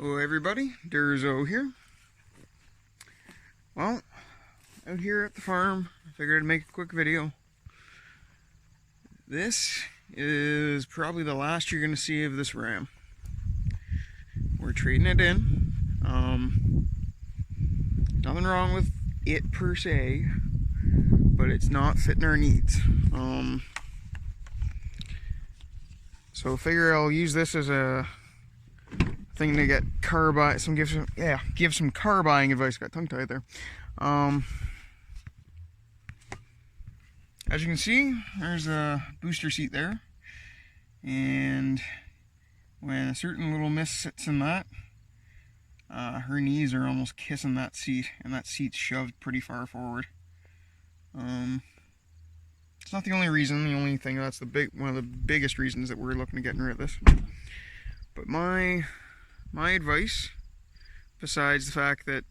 Hello everybody, Durzo here. Well, out here at the farm, I figured I'd make a quick video. This is probably the last you're going to see of this ram. We're trading it in. Nothing wrong with it per se, but it's not fitting our needs. So I figure I'll use this as a thing to get car buy, give some car buying advice. Got tongue tied there. As you can see, there's a booster seat there, and when a certain little miss sits in that, her knees are almost kissing that seat, and that seat's shoved pretty far forward. It's not the only reason. The only thing that's one of the biggest reasons that we're looking at getting rid of this. But my advice, besides the fact that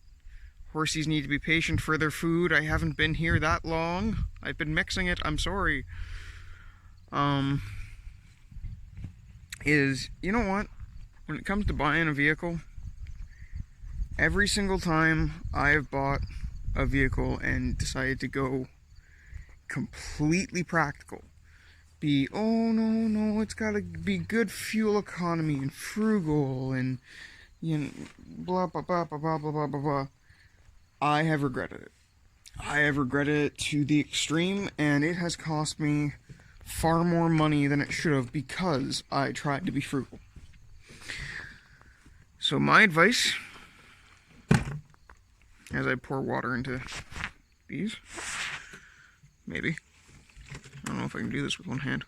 horsies need to be patient for their food, I haven't been here that long. I've been mixing it, I'm sorry. Is, you know what? When it comes to buying a vehicle, every single time I've bought a vehicle and decided to go completely practical, oh no, it's gotta be good fuel economy and frugal and, you know, blah blah blah blah blah blah blah blah blah, I have regretted it. I have regretted it to the extreme, and it has cost me far more money than it should have because I tried to be frugal. So my advice, as I pour water into these, maybe, I don't know if I can do this with one hand.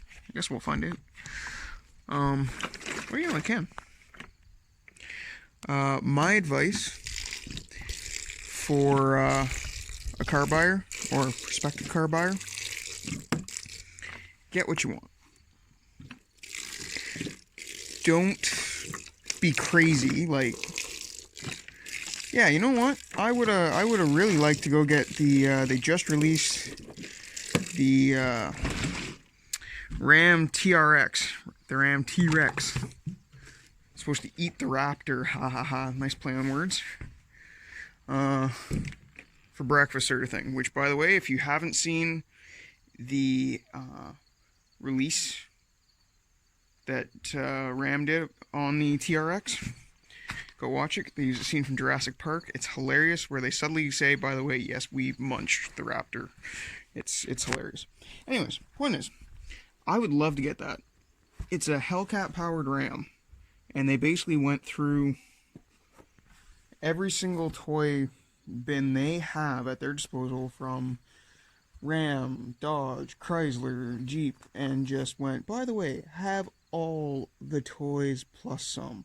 I guess we'll find out. Well, yeah, I can. My advice for a car buyer or a prospective car buyer: get what you want. Don't be crazy. Like, yeah, you know what? I would have really liked to go get the they just released the Ram TRX, the Ram T-Rex. It's supposed to eat the Raptor, ha ha ha, nice play on words, for breakfast sort of thing. Which, by the way, if you haven't seen the release that Ram did on the TRX, go watch it. They use a scene from Jurassic Park. It's hilarious, where they suddenly say, by the way, yes, we munched the Raptor. It's hilarious. Anyways, point is, I would love to get that. It's a Hellcat powered Ram, and they basically went through every single toy bin they have at their disposal, from Ram, Dodge, Chrysler, Jeep, and just went, by the way, have all the toys plus some.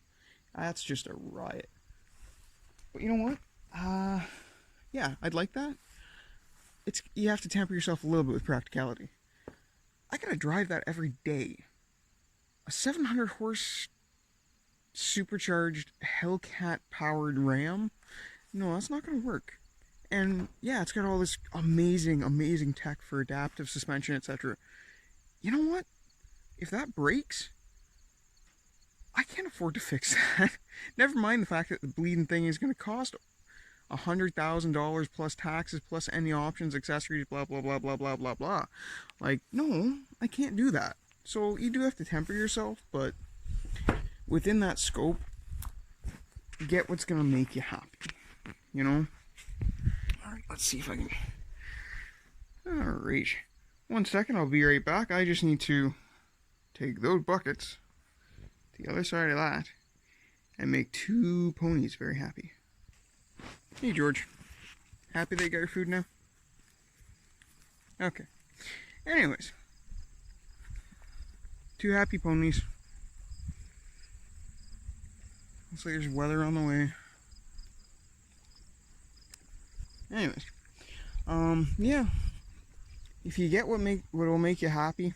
That's just a riot. But you know what? Yeah, I'd like that. You have to temper yourself a little bit with practicality. I gotta drive that every day. A 700 horse supercharged Hellcat powered Ram? No, that's not gonna work. And yeah, it's got all this amazing tech for adaptive suspension, etc. You know what? If that breaks, I can't afford to fix that. Never mind the fact that the bleeding thing is going to cost $100,000 plus taxes, plus any options, accessories, blah blah blah blah blah blah blah. Like, no, I can't do that. So you do have to temper yourself, but within that scope, get what's going to make you happy. You know? Alright, let's see if I can... Alright. 1 second, I'll be right back. I just need to take those buckets to the other side of that and make 2 ponies very happy. Hey, George. Happy that you got your food now? Okay. Anyways. 2 happy ponies. Looks like there's weather on the way. Anyways. Yeah. If you get what will make you happy,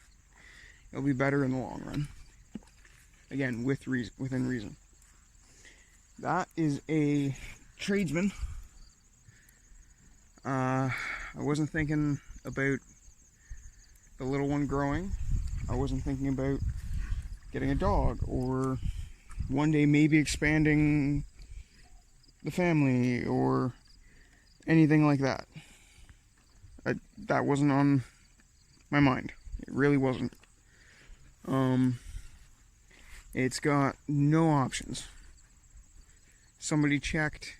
it'll be better in the long run. Again, within reason. That is a tradesman. I wasn't thinking about the little one growing. I wasn't thinking about getting a dog or one day maybe expanding the family or anything like that. That wasn't on my mind. It really wasn't. It's got no options. Somebody checked,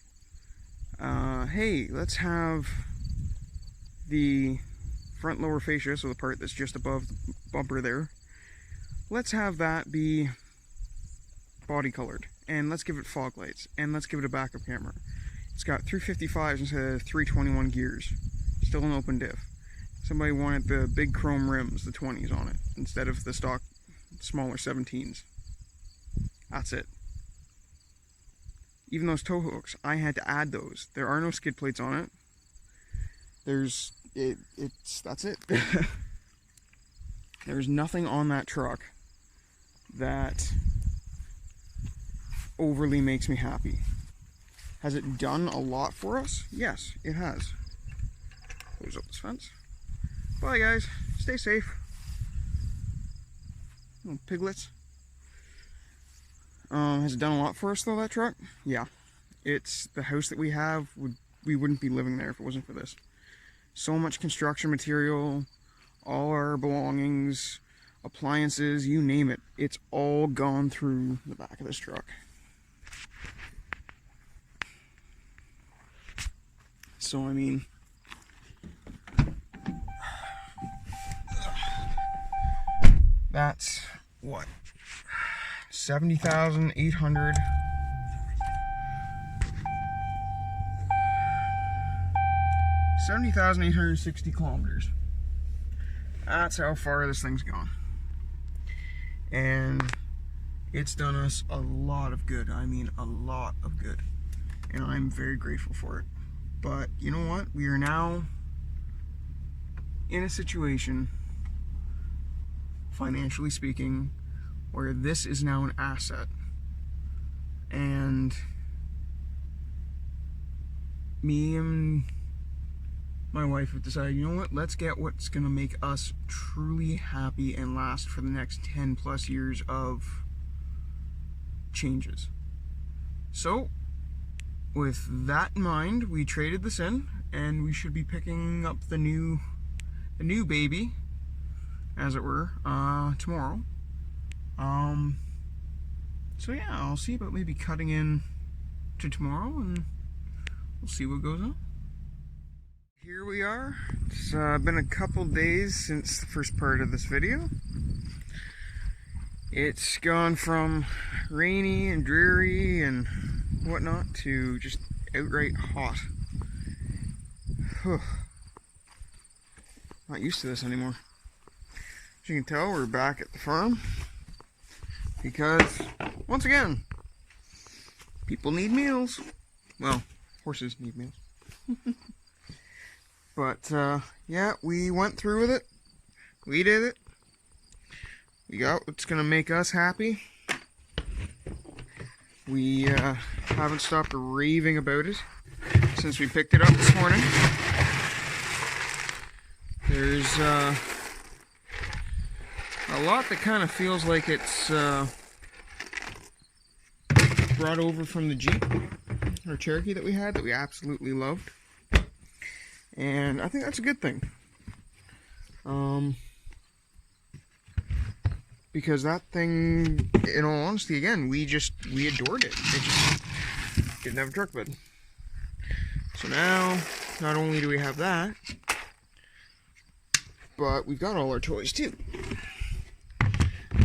hey, let's have the front lower fascia, so the part that's just above the bumper there, let's have that be body colored, and let's give it fog lights, and let's give it a backup camera. It's got 355s instead of 321 gears, still an open diff. Somebody wanted the big chrome rims, the 20s on it, instead of the stock smaller 17s. That's it. Even those tow hooks, I had to add those. There are no skid plates on it. That's it. There's nothing on that truck that overly makes me happy. Has it done a lot for us? Yes, it has. Close up this fence. Bye guys, stay safe. Little piglets. Has it done a lot for us though, that truck? Yeah. It's the house that we have, we wouldn't be living there if it wasn't for this. So much construction material, all our belongings, appliances, you name it. It's all gone through the back of this truck. So I mean, that's what, 70,800. 70,860 kilometers. That's how far this thing's gone. And it's done us a lot of good. I mean, a lot of good. And I'm very grateful for it. But you know what? We are now in a situation, financially speaking, where this is now an asset. And me and my wife have decided, you know what, let's get what's going to make us truly happy and last for the next 10 plus years of changes. So, with that in mind, we traded this in, and we should be picking up the new baby, as it were, tomorrow. So yeah, I'll see about maybe cutting in to tomorrow, and we'll see what goes on. Here we are. It's been a couple days since the first part of this video. It's gone from rainy and dreary and whatnot to just outright hot. Not used to this anymore. As you can tell, we're back at the farm because, once again, people need meals. Well, horses need meals. But, yeah, we went through with it. We did it. We got what's going to make us happy. We haven't stopped raving about it since we picked it up this morning. There's a lot that kind of feels like it's brought over from the Jeep or Cherokee that we had, that we absolutely loved. And I think that's a good thing. Because that thing, in all honesty, again, we adored it. It just didn't have a truck bed. So now, not only do we have that, but we've got all our toys too.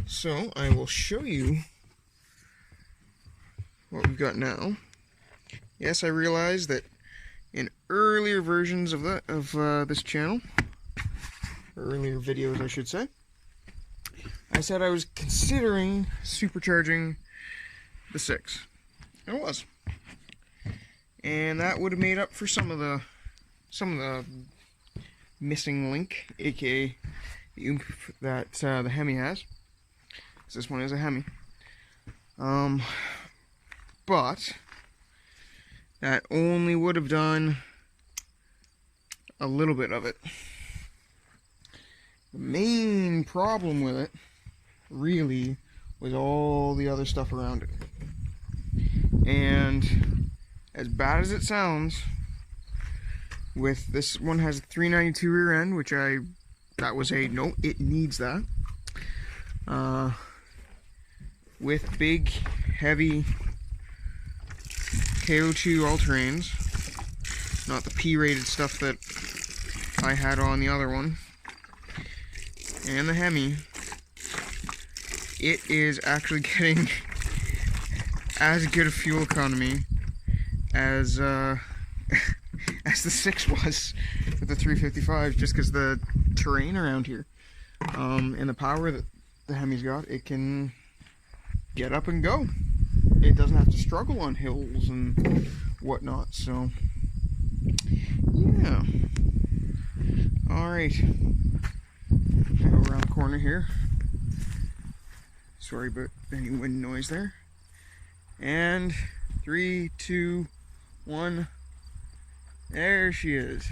So I will show you what we've got now. Yes, I realize that in earlier versions of this channel, earlier videos I should say, I said I was considering supercharging the 6. And it was. And that would have made up for some of the missing link, aka the oomph that the Hemi has. This one is a Hemi. But that only would have done a little bit of it. The main problem with it really was all the other stuff around it. And as bad as it sounds, with this one has a 392 rear end, which that was a no, it needs that. With big, heavy KO2 all-terrains, not the P-rated stuff that I had on the other one, and the Hemi, it is actually getting as good a fuel economy as as the 6 was with the 355, just because the terrain around here and the power that the Hemi's got, it can get up and go. It doesn't have to struggle on hills and whatnot. So yeah, alright, go around the corner here. Sorry about any wind noise there. And 3, 2, 1, there she is.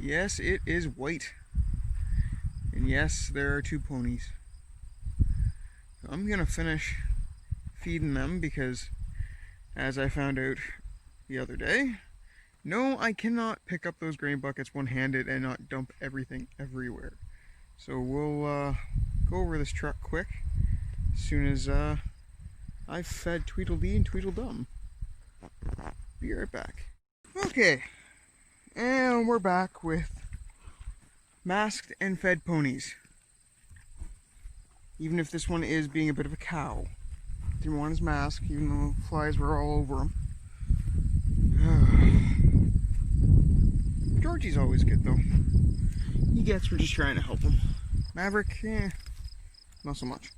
Yes, it is white. And yes, there are 2 ponies. So I'm gonna finish feeding them because, as I found out the other day, no, I cannot pick up those grain buckets one-handed and not dump everything everywhere. So we'll go over this truck quick as soon as I've fed Tweedledee and Tweedledum. Be right back. Okay, and we're back with masked and fed ponies. Even if this one is being a bit of a cow. Didn't want his mask, even though flies were all over him. Georgie's always good though. He gets, we're just trying to help him. Maverick, not so much.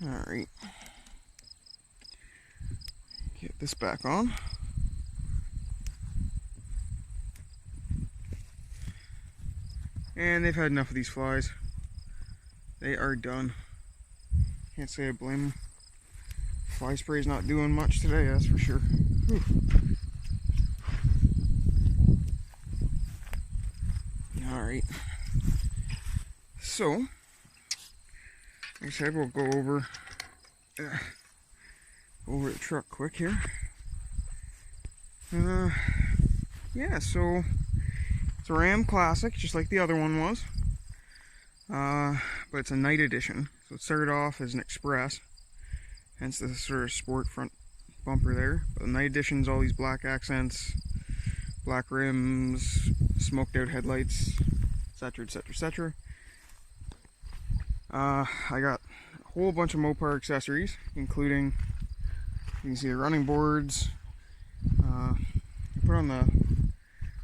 Alright. Get this back on. And they've had enough of these flies. They are done. Can't say I blame them. Fly spray's not doing much today, that's for sure. Whew. Alright. So, like I said, we'll go over the truck quick here. Yeah, so it's a Ram Classic, just like the other one was. But it's a night edition. So it started off as an Express, hence the sort of sport front bumper there. But the night edition's all these black accents, black rims, smoked out headlights, etc, etc, etc. I got a whole bunch of Mopar accessories, including, you can see the running boards. I put on the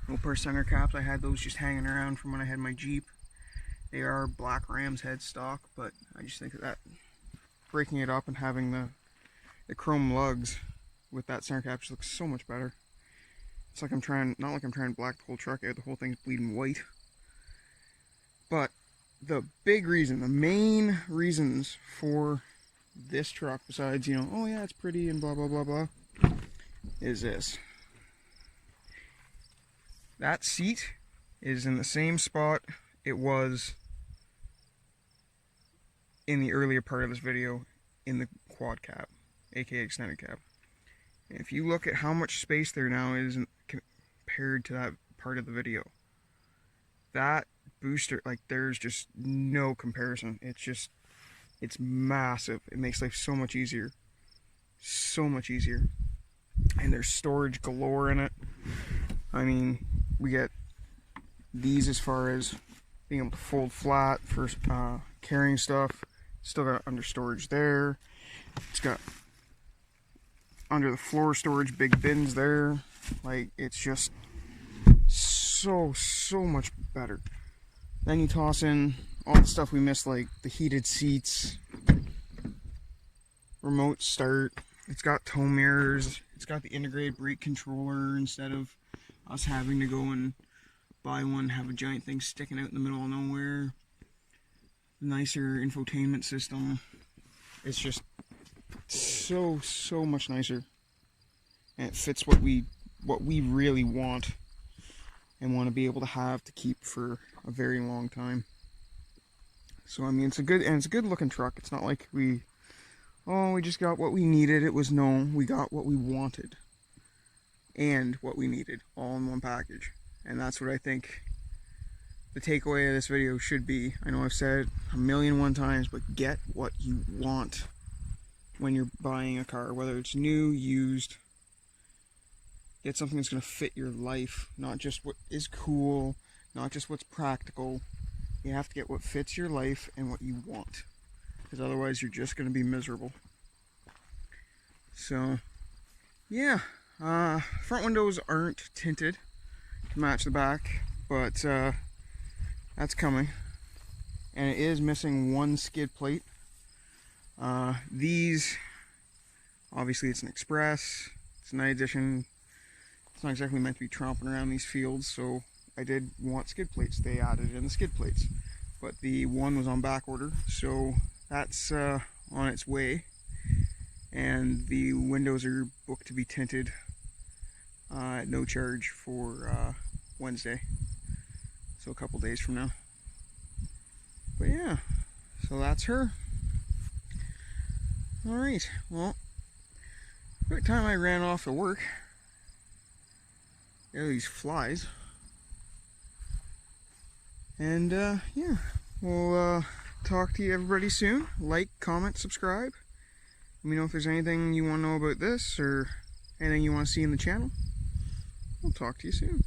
Mopar center caps. I had those just hanging around from when I had my Jeep. They are black Ram's head stock, but I just think that breaking it up and having the chrome lugs with that center cap just looks so much better. It's like I'm trying, not like I'm trying to black the whole truck out, the whole thing's bleeding white. But the big reason, the main reasons for this truck, besides, you know, oh yeah, it's pretty and blah blah blah blah, is this. That seat is in the same spot it was in the earlier part of this video in the quad cab, aka extended cab. And if you look at how much space there now is compared to that part of the video, that booster, like, there's just no comparison. It's massive. It makes life so much easier. So much easier. And there's storage galore in it. I mean, we get these as far as being able to fold flat for carrying stuff. Still got under storage there. It's got under the floor storage, big bins there. Like, it's just so much better. Then you toss in all the stuff we missed, like the heated seats, remote start. It's got tow mirrors. It's got the integrated brake controller instead of us having to go and buy one, have a giant thing sticking out in the middle of nowhere. Nicer infotainment system. It's just so much nicer, and it fits what we really want and want to be able to have to keep for a very long time. So I mean, it's a good looking truck. It's not like we oh, we just got what we needed. It was no, we got what we wanted and what we needed all in one package. And that's what I think the takeaway of this video should be. I know I've said it a million one times, but get what you want when you're buying a car, whether it's new, used. Get something that's going to fit your life, not just what is cool, not just what's practical. You have to get what fits your life and what you want, because otherwise you're just going to be miserable. So, yeah, front windows aren't tinted to match the back, but that's coming. And it is missing one skid plate. These, obviously it's an Express, it's a night edition. It's not exactly meant to be tromping around these fields, so I did want skid plates. They added in the skid plates, but the one was on back order, so that's on its way. And the windows are booked to be tinted at no charge for Wednesday, so a couple days from now. But yeah, so that's her. Alright, well, by the time I ran off to work, there are these flies. And yeah, we'll talk to you everybody soon. Like, comment, subscribe. Let me know if there's anything you want to know about this or anything you want to see in the channel. I'll talk to you soon.